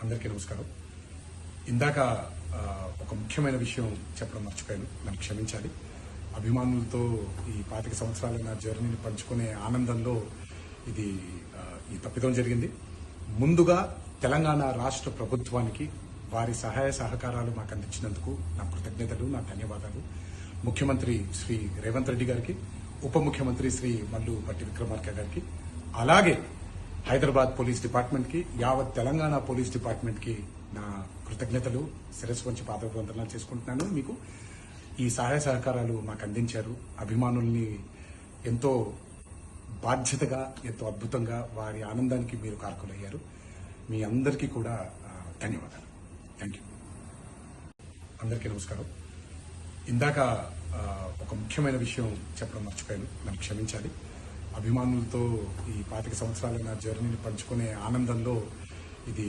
అందరికీ నమస్కారం. ఇందాక ఒక ముఖ్యమైన విషయం చెప్పడం మర్చిపోయాను, నన్ను క్షమించాలి. అభిమానులతో ఈ 25 సంవత్సరాల నా జర్నీని పంచుకునే ఆనందంలో ఇది ఈ తప్పిదం జరిగింది. ముందుగా తెలంగాణ రాష్ట్ర ప్రభుత్వానికి వారి సహాయ సహకారాలు మాకు అందించినందుకు నా కృతజ్ఞతలు, నా ధన్యవాదాలు. ముఖ్యమంత్రి శ్రీ రేవంత్ రెడ్డి గారికి, ఉప ముఖ్యమంత్రి శ్రీ మల్లు భట్టి విక్రమార్క గారికి, అలాగే హైదరాబాద్ పోలీస్ డిపార్ట్మెంట్ కి, యావత్ తెలంగాణ పోలీస్ డిపార్ట్మెంట్ కి నా కృతజ్ఞతలు, శిరస్సు వంచి పాదవందనాలు చేసుకుంటున్నాను. మీకు ఈ సహాయ సహకారాలు మాకు అందించారు. అభిమానుల్ని ఎంతో బాధ్యతగా, ఎంతో అద్భుతంగా వారి ఆనందానికి మీరు కారకులయ్యారు. మీ అందరికీ కూడా ధన్యవాదాలు. Thank you. అందరికీ నమస్కారం. ఇందాక ఒక ముఖ్యమైన విషయం చెప్పడం మర్చిపోయాను, నన్ను క్షమించాలి. అభిమానులతో ఈ 25 సంవత్సరాల నా జర్నీని పంచుకునే ఆనందంలో ఇది